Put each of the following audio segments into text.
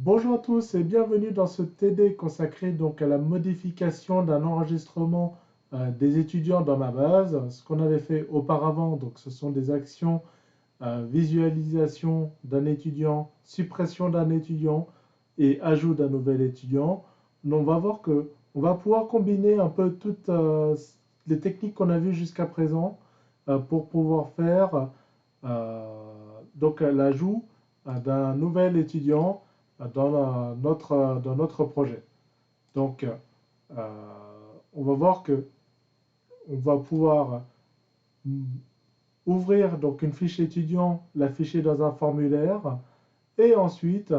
Bonjour à tous et bienvenue dans ce TD consacré donc à la modification d'un enregistrement des étudiants dans ma base. Ce qu'on avait fait auparavant, donc ce sont des actions visualisation d'un étudiant, suppression d'un étudiant et ajout d'un nouvel étudiant. On va voir que on va pouvoir combiner un peu toutes les techniques qu'on a vues jusqu'à présent pour pouvoir faire donc l'ajout d'un nouvel étudiant dans notre projet. Donc, on va voir que on va pouvoir ouvrir donc une fiche étudiant, l'afficher dans un formulaire, et ensuite,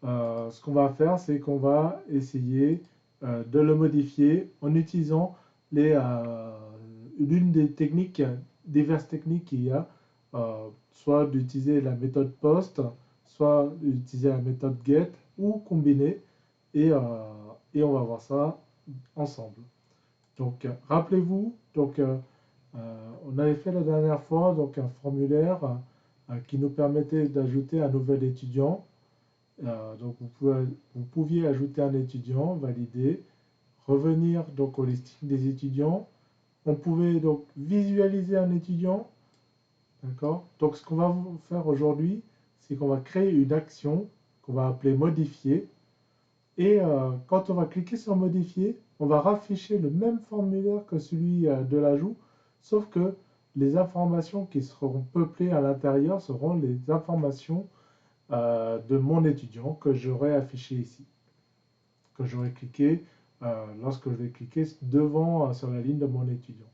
ce qu'on va faire, c'est qu'on va essayer de le modifier en utilisant l'une des techniques, diverses techniques qu'il y a, soit d'utiliser la méthode POST, soit d'utiliser la méthode GET, ou combiner, et, euh, et on va voir ça ensemble. Donc, rappelez-vous, on avait fait la dernière fois donc, un formulaire qui nous permettait d'ajouter un nouvel étudiant. Donc, vous pouviez ajouter un étudiant, valider, revenir donc au listing des étudiants. On pouvait donc visualiser un étudiant. D'accord. Donc, ce qu'on va faire aujourd'hui, c'est qu'on va créer une action qu'on va appeler modifier. Et quand on va cliquer sur modifier, on va rafficher le même formulaire que celui de l'ajout, sauf que les informations qui seront peuplées à l'intérieur seront les informations de mon étudiant que j'aurai affiché ici, que j'aurai cliqué lorsque je vais cliquer devant sur la ligne de mon étudiant.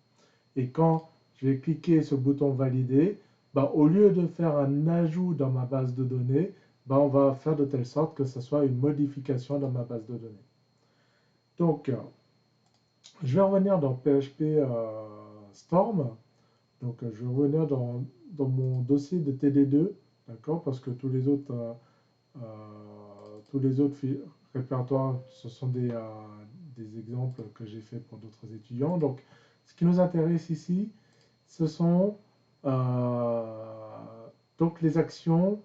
Et quand je vais cliquer sur le bouton valider, bah, au lieu de faire un ajout dans ma base de données, bah, on va faire de telle sorte que ce soit une modification dans ma base de données. Donc, je vais revenir dans PHP Storm. Donc, je vais revenir dans mon dossier de TD2, d'accord, parce que tous les autres répertoires, ce sont des exemples que j'ai fait pour d'autres étudiants. Donc, ce qui nous intéresse ici, ce sont donc les actions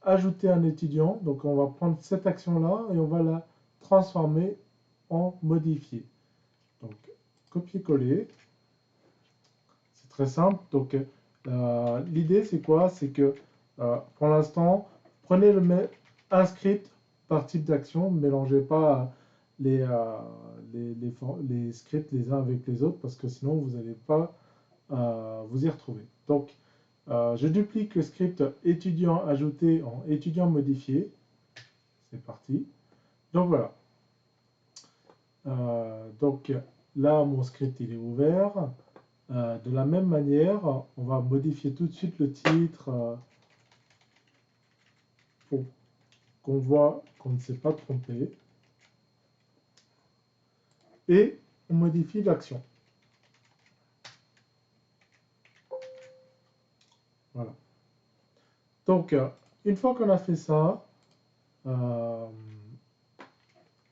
ajouter un étudiant. Donc, on va prendre cette action-là et on va la transformer en modifier. Donc, copier-coller, c'est très simple. Donc, l'idée, c'est quoi? C'est que pour l'instant, prenez un script par type d'action. Ne mélangez pas les, euh, les scripts les uns avec les autres parce que sinon, vous n'allez pas vous y retrouver. Donc, je duplique le script étudiant ajouté en étudiant modifié. C'est parti. Donc, voilà. Donc, là, mon script, il est ouvert. De la même manière, on va modifier tout de suite le titre pour qu'on voit qu'on ne s'est pas trompé. Et on modifie l'action. Voilà. Donc, une fois qu'on a fait ça, euh,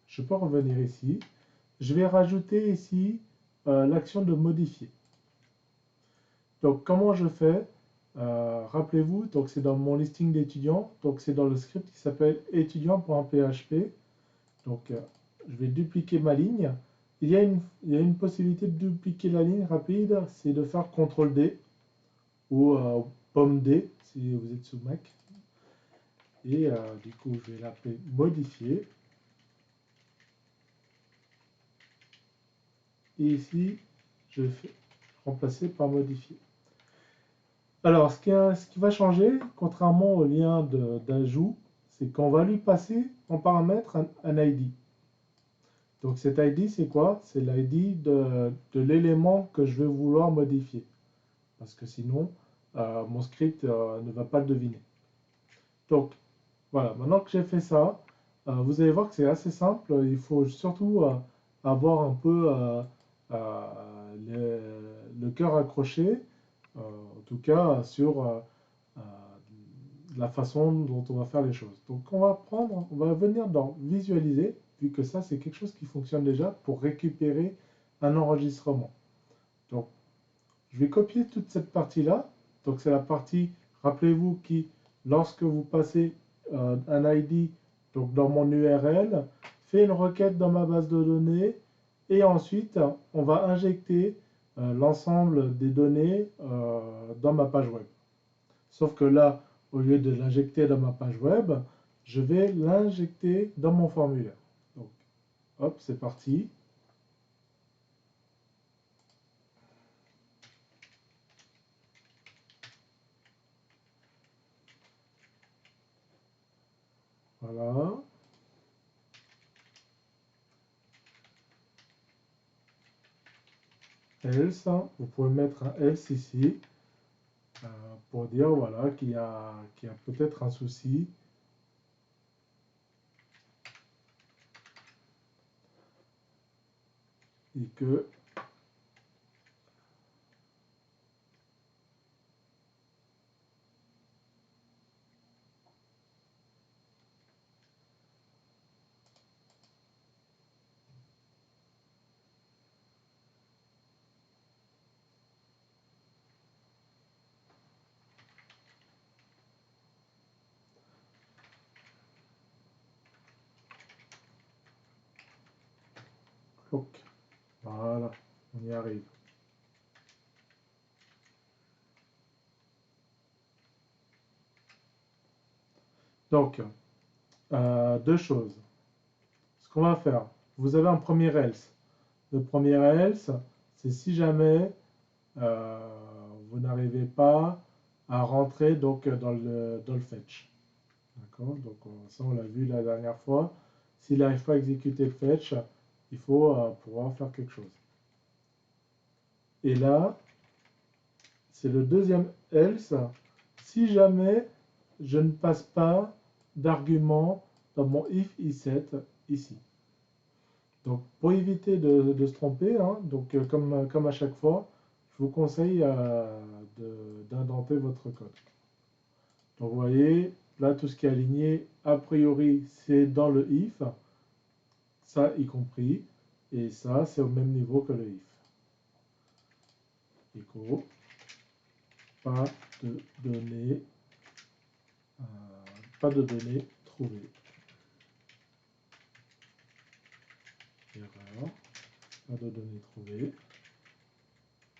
je peux revenir ici. Je vais rajouter ici l'action de modifier. Donc, comment je fais? Rappelez-vous, donc c'est dans mon listing d'étudiants. Donc, c'est dans le script qui s'appelle étudiant.php. Donc, je vais dupliquer ma ligne. Il y a une possibilité de dupliquer la ligne rapide, c'est de faire CTRL-D ou pomme D si vous êtes sous Mac. Et du coup, je vais l'appeler modifier. Et ici, je vais remplacer par modifier. Alors, ce qui va changer, contrairement au lien d'ajout, c'est qu'on va lui passer en paramètre un ID. Donc cet ID, c'est quoi? C'est l'ID de l'élément que je vais vouloir modifier. Parce que sinon, mon script ne va pas le deviner. Donc, voilà, maintenant que j'ai fait ça, vous allez voir que c'est assez simple. Il faut surtout avoir un peu le cœur accroché, en tout cas sur la façon dont on va faire les choses. Donc, on va venir dans visualiser, vu que ça, c'est quelque chose qui fonctionne déjà pour récupérer un enregistrement. Donc, je vais copier toute cette partie-là. Donc, c'est la partie, rappelez-vous, qui, lorsque vous passez un ID Donc dans mon URL, fais une requête dans ma base de données et ensuite on va injecter l'ensemble des données dans ma page web. Sauf que là, au lieu de l'injecter dans ma page web, je vais l'injecter dans mon formulaire. Donc, hop, c'est parti. Voilà. Else, vous pouvez mettre un else ici pour dire voilà, qu'il y a peut-être un souci. Et que cloque. Voilà, on y arrive. Donc, deux choses. Ce qu'on va faire, vous avez un premier else. Le premier else, c'est si jamais vous n'arrivez pas à rentrer donc, dans le fetch. D'accord? Donc ça, on l'a vu la dernière fois. S'il n'arrive pas à exécuter le fetch, il faut pouvoir faire quelque chose. Et là, c'est le deuxième else. Si jamais je ne passe pas d'argument dans mon if i7 ici. Donc pour éviter de se tromper, hein, donc, comme à chaque fois, je vous conseille d'indenter votre code. Donc vous voyez, là tout ce qui est aligné, a priori c'est dans le if, ça y compris, et ça c'est au même niveau que le if. Echo, pas de données, pas de données trouvées. Erreur, pas de données trouvées.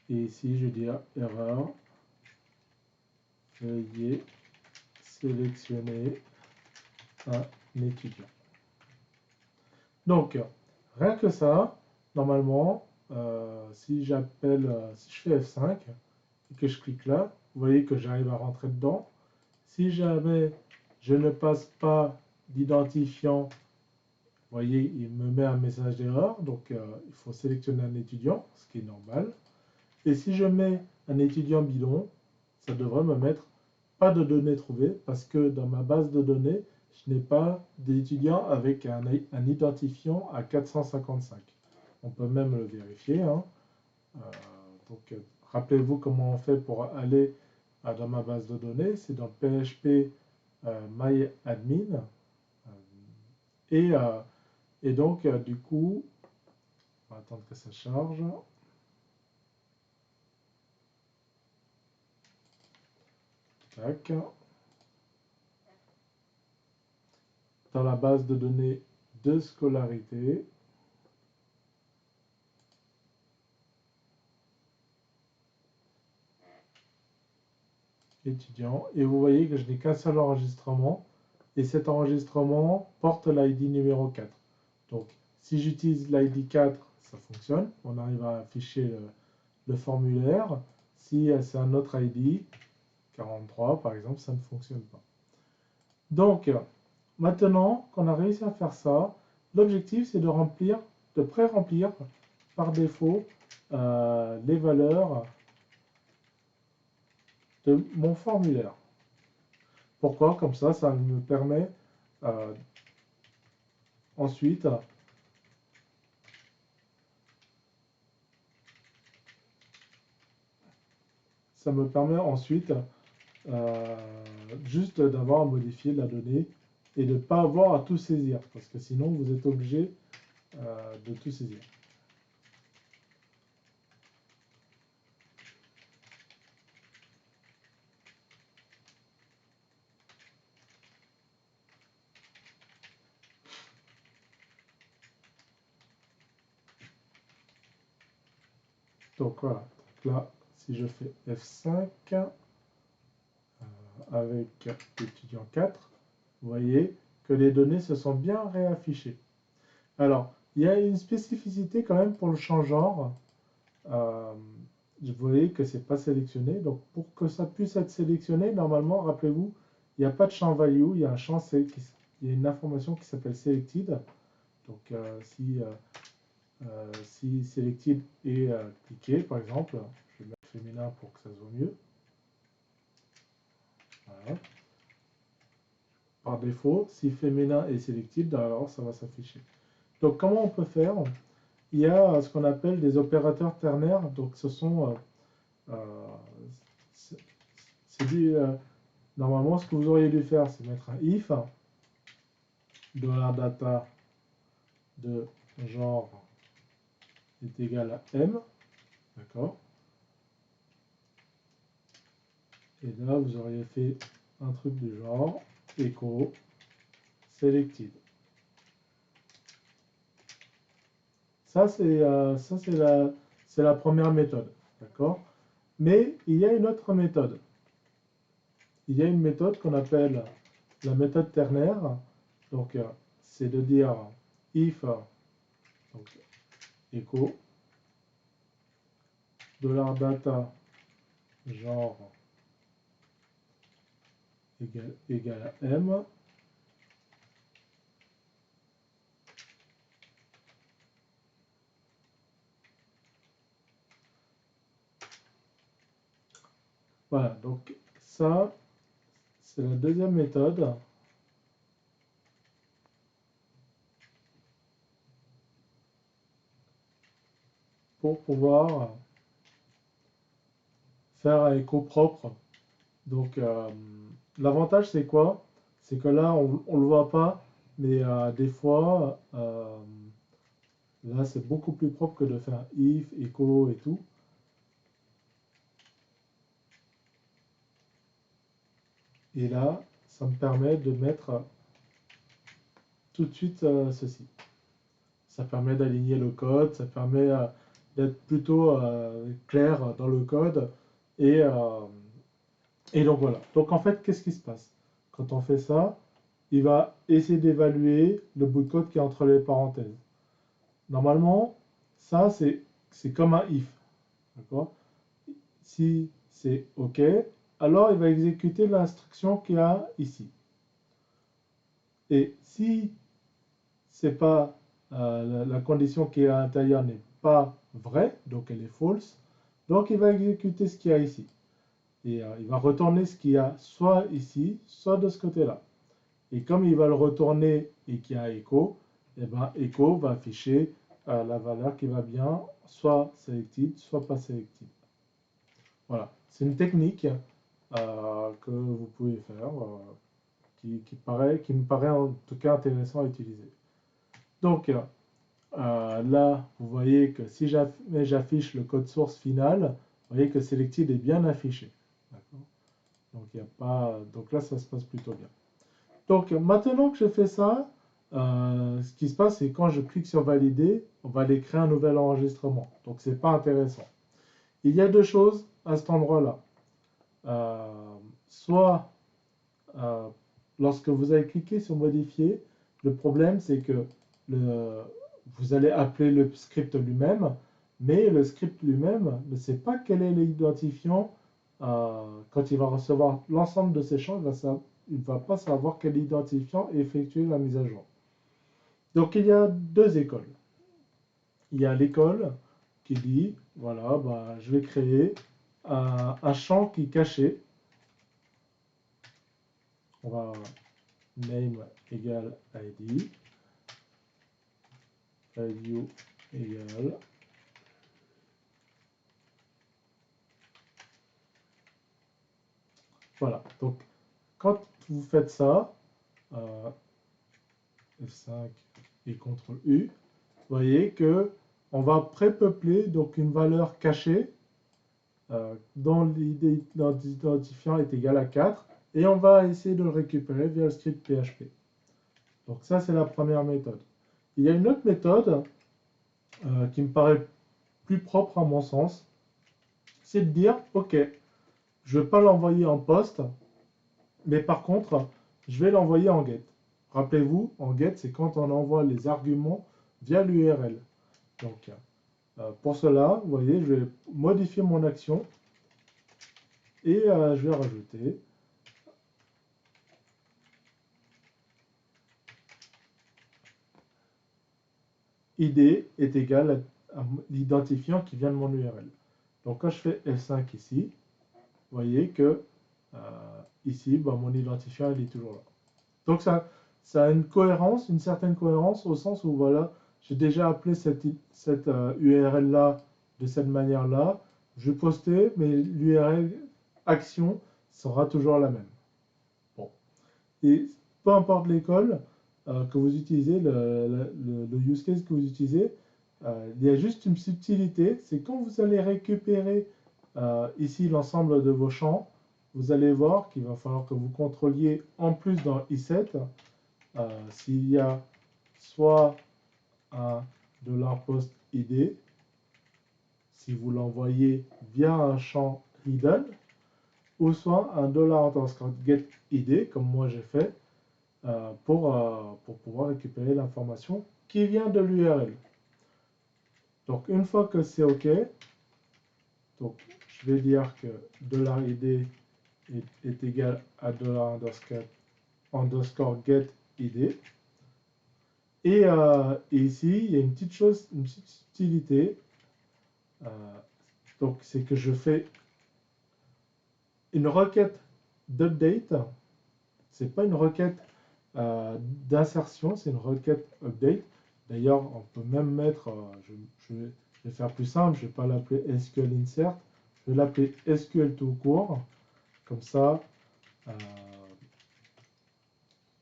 Et ici je dis erreur, veuillez sélectionner un étudiant. Donc, rien que ça, normalement, si je fais F5 et que je clique là, vous voyez que j'arrive à rentrer dedans. Si jamais je ne passe pas d'identifiant, vous voyez, il me met un message d'erreur, donc il faut sélectionner un étudiant, ce qui est normal. Et si je mets un étudiant bidon, ça devrait me mettre pas de données trouvées, parce que dans ma base de données, je n'ai pas d'étudiant avec un identifiant à 455. On peut même le vérifier. Hein. Donc, rappelez-vous comment on fait pour aller dans ma base de données. C'est dans PHP myadmin. Et donc, du coup, on va attendre que ça charge. Tac. Dans la base de données de scolarité, étudiant, et vous voyez que je n'ai qu'un seul enregistrement, et cet enregistrement porte l'ID numéro 4. Donc, si j'utilise l'ID 4, ça fonctionne, on arrive à afficher le formulaire. Si c'est un autre ID, 43 par exemple, ça ne fonctionne pas. Donc, maintenant qu'on a réussi à faire ça, l'objectif c'est de pré-remplir par défaut les valeurs de mon formulaire. Pourquoi? Comme ça me permet ensuite juste d'avoir à modifier la donnée et de ne pas avoir à tout saisir, parce que sinon vous êtes obligé de tout saisir. Donc voilà, donc là, si je fais F5 avec étudiant 4, vous voyez que les données se sont bien réaffichées. Alors, il y a une spécificité quand même pour le champ genre. Vous voyez que ce n'est pas sélectionné. Donc, pour que ça puisse être sélectionné, normalement, rappelez-vous, il n'y a pas de champ value, il y a un champ, il y a une information qui s'appelle selected. Donc, si selected est cliqué, par exemple, je vais mettre féminin pour que ça se voit mieux. Voilà. Par défaut, si féminin est selected, alors ça va s'afficher. Donc, comment on peut faire? Il y a ce qu'on appelle des opérateurs ternaires. Donc, ce sont c'est dit, normalement, ce que vous auriez dû faire, c'est mettre un if $data de genre est égal à m, d'accord? Et là, vous auriez fait un truc du genre echo selected. Ça, c'est la première méthode, d'accord? Mais il y a une autre méthode. Il y a une méthode qu'on appelle la méthode ternaire. Donc, c'est de dire if donc, echo $data genre égal à m. Voilà, donc ça, c'est la deuxième méthode. Pour pouvoir faire un écho propre. Donc, l'avantage, c'est quoi? C'est que là, on ne le voit pas, mais des fois, là, c'est beaucoup plus propre que de faire if, echo et tout. Et là, ça me permet de mettre tout de suite ceci. Ça permet d'aligner le code, ça permet d'être plutôt clair dans le code. Et donc voilà. Donc en fait, qu'est-ce qui se passe? Quand on fait ça, il va essayer d'évaluer le bout de code qui est entre les parenthèses. Normalement, ça c'est comme un if. D'accord? Si c'est OK, alors il va exécuter l'instruction qu'il y a ici. Et si c'est pas la condition qui est à l'intérieur n'est pas vraie, donc elle est false, donc il va exécuter ce qu'il y a ici. Et il va retourner ce qu'il y a soit ici, soit de ce côté-là. Et comme il va le retourner et qu'il y a echo, et ben echo va afficher la valeur qui va bien, soit selected, soit pas selected. Voilà, c'est une technique que vous pouvez faire, qui me paraît en tout cas intéressant à utiliser. Donc là, vous voyez que si j'affiche le code source final, vous voyez que selected est bien affiché. Donc, il y a pas, donc là, ça se passe plutôt bien. Donc maintenant que j'ai fait ça, ce qui se passe, c'est quand je clique sur valider, on va aller créer un nouvel enregistrement. Donc c'est pas intéressant. Il y a deux choses à cet endroit-là. Soit lorsque vous avez cliqué sur modifier, le problème c'est que vous allez appeler le script lui-même, mais le script lui-même ne sait pas quel est l'identifiant. Quand il va recevoir l'ensemble de ces champs, il ne va pas savoir quel identifiant effectuer la mise à jour. Donc il y a deux écoles. Il y a l'école qui dit, voilà, bah, je vais créer un champ qui est caché. On va name égale ID, value égale. Voilà, donc quand vous faites ça, F5 et CTRL-U, vous voyez que on va prépeupler donc une valeur cachée dont l'identifiant est égal à 4 et on va essayer de le récupérer via le script PHP. Donc ça, c'est la première méthode. Il y a une autre méthode qui me paraît plus propre à mon sens, c'est de dire, ok, je ne vais pas l'envoyer en post, mais par contre, je vais l'envoyer en get. Rappelez-vous, en get, c'est quand on envoie les arguments via l'URL. Donc, pour cela, vous voyez, je vais modifier mon action et je vais rajouter id est égal à l'identifiant qui vient de mon URL. Donc, quand je fais F5 ici, vous voyez que ici, mon identifiant il est toujours là. Donc, ça a une cohérence, une certaine cohérence au sens où, voilà, j'ai déjà appelé cette URL-là de cette manière-là. Je vais poster, mais l'URL action sera toujours la même. Bon. Et peu importe l'école que vous utilisez, le use case que vous utilisez, il y a juste une subtilité, c'est quand vous allez récupérer ici l'ensemble de vos champs, vous allez voir qu'il va falloir que vous contrôliez en plus dans i7 s'il y a soit un $post id, si vous l'envoyez via un champ hidden, ou soit un $get id, comme moi j'ai fait, pour pouvoir récupérer l'information qui vient de l'URL. Donc une fois que c'est OK, donc je vais dire que $id est égal à $_get id. Et ici, il y a une petite chose, une petite subtilité. Donc c'est que je fais une requête d'update. C'est pas une requête d'insertion, c'est une requête update. D'ailleurs, on peut même mettre, je vais faire plus simple, je ne vais pas l'appeler SQL insert, je vais l'appeler SQL tout court. Comme ça,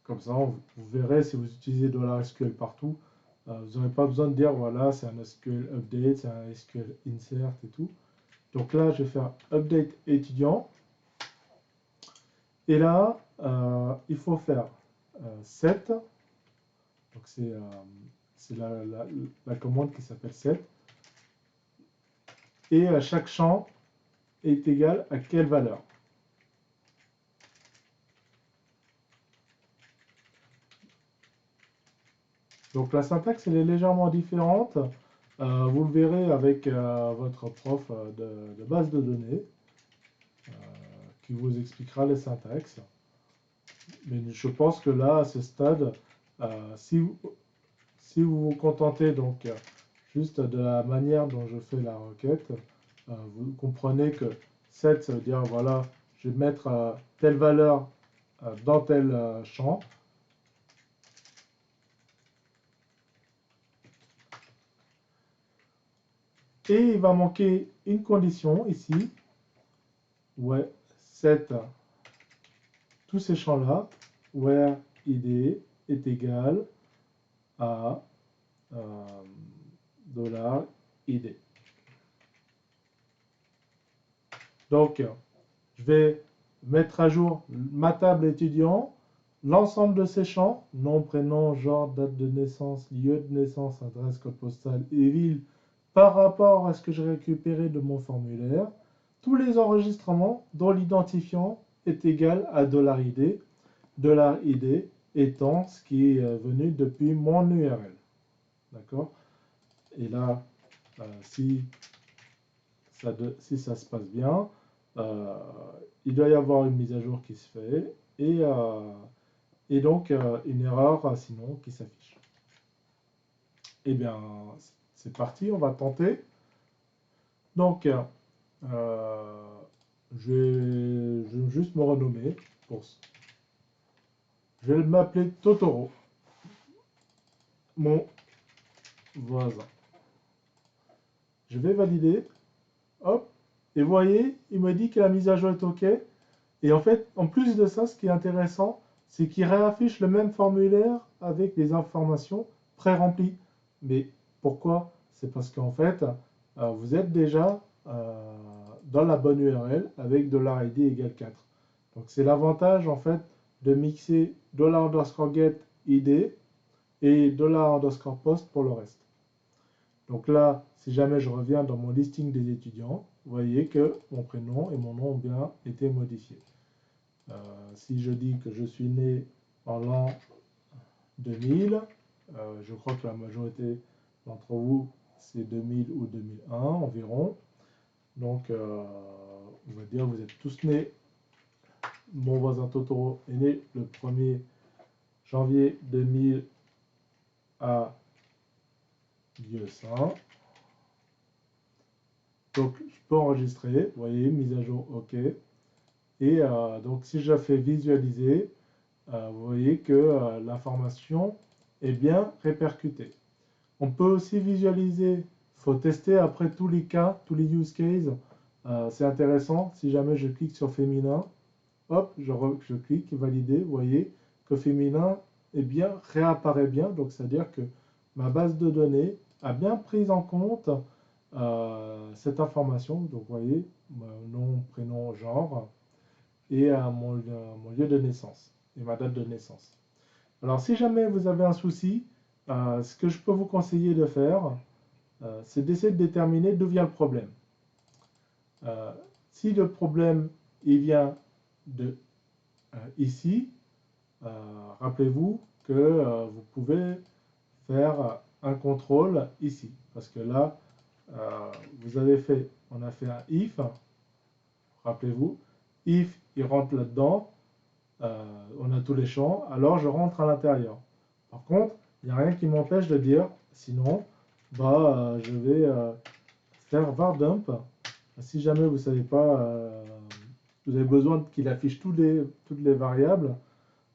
vous verrez si vous utilisez $SQL partout, vous n'aurez pas besoin de dire voilà, c'est un SQL update, c'est un SQL insert et tout. Donc là, je vais faire update étudiant. Et là, il faut faire set. Donc c'est la commande qui s'appelle set. Et chaque champ est égal à quelle valeur? Donc la syntaxe elle est légèrement différente. Vous le verrez avec votre prof de base de données qui vous expliquera les syntaxes. Mais je pense que là, à ce stade, si vous vous contentez donc juste de la manière dont je fais la requête, vous comprenez que set, ça veut dire voilà, je vais mettre telle valeur dans tel champ. Et il va manquer une condition ici. Ouais, set tous ces champs-là, where id est égal à $id. Donc, je vais mettre à jour ma table étudiant, l'ensemble de ces champs, nom, prénom, genre, date de naissance, lieu de naissance, adresse, code postal et ville, par rapport à ce que j'ai récupéré de mon formulaire, tous les enregistrements dont l'identifiant est égal à $id, $id étant ce qui est venu depuis mon URL. D'accord? Et là, si ça se passe bien, il doit y avoir une mise à jour qui se fait et donc une erreur sinon qui s'affiche. Eh bien, c'est parti, on va tenter. Donc, je vais juste me renommer. Je vais m'appeler Totoro, mon voisin. Je vais valider. Hop. Et vous voyez, il me dit que la mise à jour est OK. Et en fait, en plus de ça, ce qui est intéressant, c'est qu'il réaffiche le même formulaire avec les informations pré-remplies. Mais pourquoi? C'est parce qu'en fait, vous êtes déjà dans la bonne URL avec $id égale 4. Donc c'est l'avantage en fait de mixer $_get id et $post pour le reste. Donc là, si jamais je reviens dans mon listing des étudiants, vous voyez que mon prénom et mon nom ont bien été modifiés. Si je dis que je suis né en l'an 2000, je crois que la majorité d'entre vous, c'est 2000 ou 2001 environ. Donc, on va dire que vous êtes tous nés. Mon voisin Totoro est né le 1er janvier 2000 à Dieu saint. Donc, je peux enregistrer. Vous voyez, mise à jour, OK. Et donc, si je fais visualiser, vous voyez que l'information est bien répercutée. On peut aussi visualiser, il faut tester après tous les cas, tous les use cases. C'est intéressant, si jamais je clique sur féminin, hop, je clique, valider, vous voyez que féminin est bien, réapparaît bien, donc c'est-à-dire que ma base de données a bien pris en compte cette information, donc vous voyez, mon nom, prénom, genre, et mon lieu de naissance, et ma date de naissance. Alors si jamais vous avez un souci, ce que je peux vous conseiller de faire, c'est d'essayer de déterminer d'où vient le problème. Si le problème il vient de ici, rappelez-vous que vous pouvez faire un contrôle ici. Parce que là, on a fait un if, rappelez-vous, if il rentre là-dedans, on a tous les champs, alors je rentre à l'intérieur. Par contre, il n'y a rien qui m'empêche de dire, sinon, je vais faire var dump. Si jamais vous savez pas, vous avez besoin qu'il affiche toutes les variables,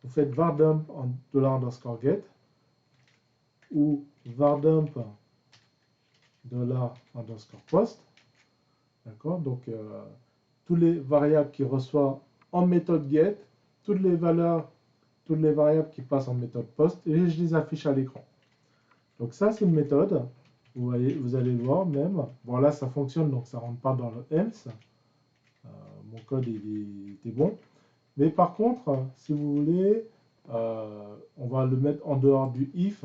vous faites var dump en $_get ou var dump $_post. D'accord? Donc, toutes les variables qui reçoit en méthode get, toutes les variables qui passent en méthode post, et je les affiche à l'écran. Donc ça, c'est une méthode. Vous voyez, vous allez le voir même. Bon, là, ça fonctionne, donc ça ne rentre pas dans le else. Mon code, il était bon. Mais par contre, si vous voulez, on va le mettre en dehors du if.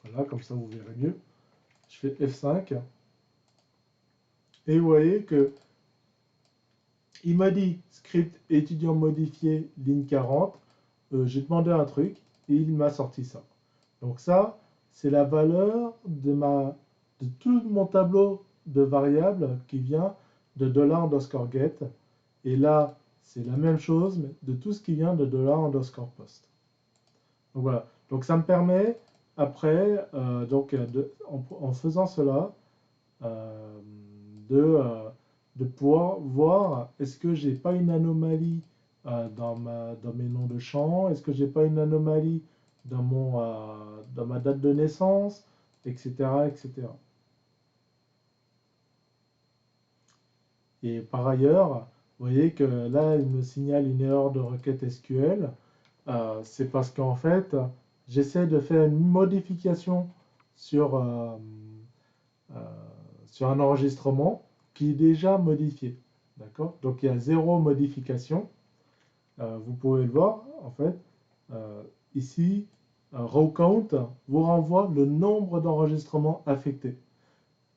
Voilà, comme ça, vous verrez mieux. Je fais F5. Et vous voyez que il m'a dit script étudiant modifié, ligne 40. J'ai demandé un truc et il m'a sorti ça. Donc ça, c'est la valeur de tout mon tableau de variables qui vient de $_get. Et là, c'est la même chose, mais de tout ce qui vient de $_post. Donc voilà. Donc ça me permet, après, en faisant cela, de pouvoir voir est-ce que j'ai pas une anomalie dans mes noms de champs, est-ce que j'ai pas une anomalie dans ma date de naissance, etc., etc. Et par ailleurs, vous voyez que là, il me signale une erreur de requête SQL. C'est parce qu'en fait, j'essaie de faire une modification sur, sur un enregistrement qui est déjà modifié. D'accord? Donc il y a 0 modification. Vous pouvez le voir, en fait, ici, row count vous renvoie le nombre d'enregistrements affectés.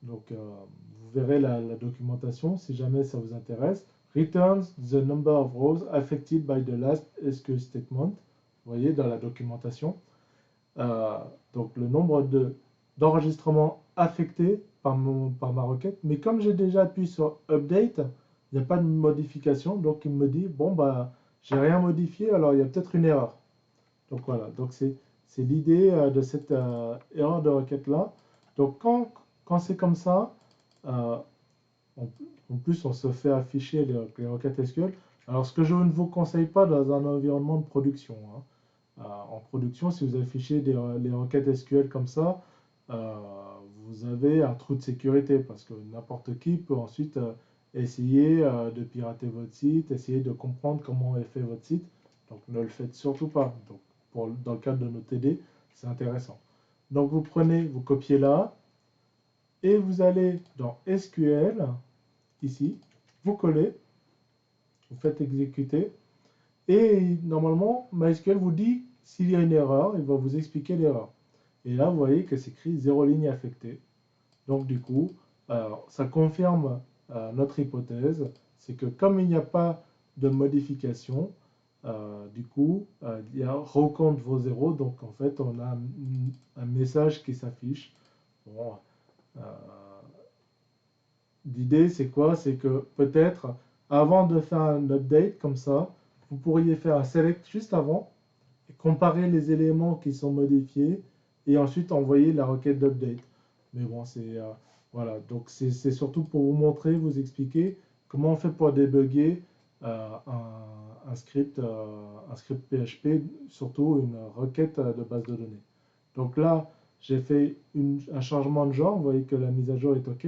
Donc vous verrez la documentation si jamais ça vous intéresse. Returns the number of rows affected by the last SQL statement. Vous voyez dans la documentation. Donc le nombre d'enregistrements affectés par ma requête. Mais comme j'ai déjà appuyé sur Update, il n'y a pas de modification. Donc il me dit, bon, j'ai rien modifié, alors il y a peut-être une erreur. Donc voilà, donc c'est l'idée de cette erreur de requête-là. Donc quand c'est comme ça, en plus on se fait afficher les requêtes SQL. Alors ce que je ne vous conseille pas dans un environnement de production, hein. En production, si vous affichez les requêtes SQL comme ça, vous avez un trou de sécurité parce que n'importe qui peut ensuite essayer de pirater votre site, essayer de comprendre comment est fait votre site. Donc ne le faites surtout pas. Donc, dans le cadre de nos TD, c'est intéressant. Donc vous prenez, vous copiez là, et vous allez dans SQL, ici, vous collez, vous faites exécuter, et normalement, MySQL vous dit s'il y a une erreur, il va vous expliquer l'erreur. Et là, vous voyez que c'est écrit 0 ligne affectée. Donc du coup, ça confirme notre hypothèse, c'est que comme il n'y a pas de modification, du coup, recompte vos zéros, donc en fait, on a un message qui s'affiche. Bon, euh, l'idée, c'est quoi? C'est que peut-être, avant de faire un update comme ça, vous pourriez faire un select juste avant, et comparer les éléments qui sont modifiés, et ensuite envoyer la requête d'update. Mais bon, voilà, donc c'est surtout pour vous montrer, vous expliquer comment on fait pour débugger un script PHP, surtout une requête de base de données. Donc là, j'ai fait un changement de genre, vous voyez que la mise à jour est OK.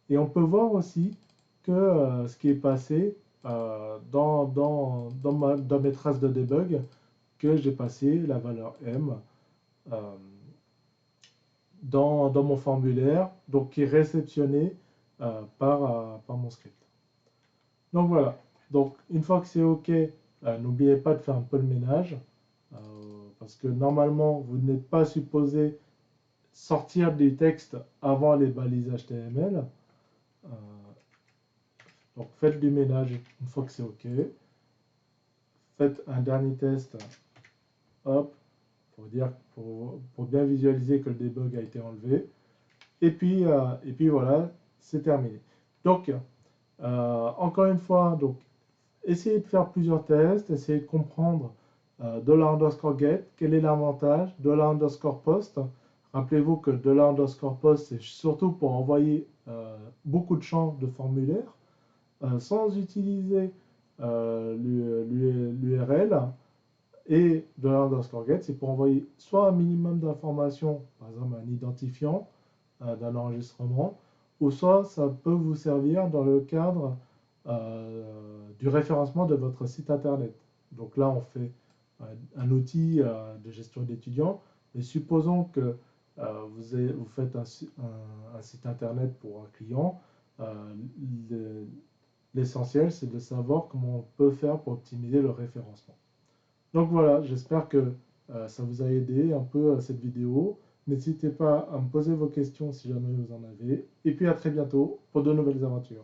Et on peut voir aussi que ce qui est passé dans mes traces de debug, que j'ai passé la valeur M euh, dans mon formulaire, donc qui est réceptionné par mon script. Donc voilà. Donc une fois que c'est OK, n'oubliez pas de faire un peu le ménage, euh, parce que normalement, vous n'êtes pas supposé sortir des textes avant les balises HTML. Euh, donc faites du ménage une fois que c'est OK. Faites un dernier test, hop, pour bien visualiser que le debug a été enlevé. Et puis voilà, c'est terminé. Donc, encore une fois, donc, essayez de faire plusieurs tests, essayez de comprendre $_get, quel est l'avantage, $post. Rappelez-vous que $post, c'est surtout pour envoyer beaucoup de champs de formulaires sans utiliser l'URL. Et $_get, c'est pour envoyer soit un minimum d'informations, par exemple un identifiant d'un enregistrement, ou soit ça peut vous servir dans le cadre du référencement de votre site internet. Donc là, on fait un outil de gestion d'étudiants, mais supposons que vous faites un site internet pour un client. L'essentiel, c'est de savoir comment on peut faire pour optimiser le référencement. Donc voilà, j'espère que ça vous a aidé un peu cette vidéo. N'hésitez pas à me poser vos questions si jamais vous en avez. Et puis à très bientôt pour de nouvelles aventures.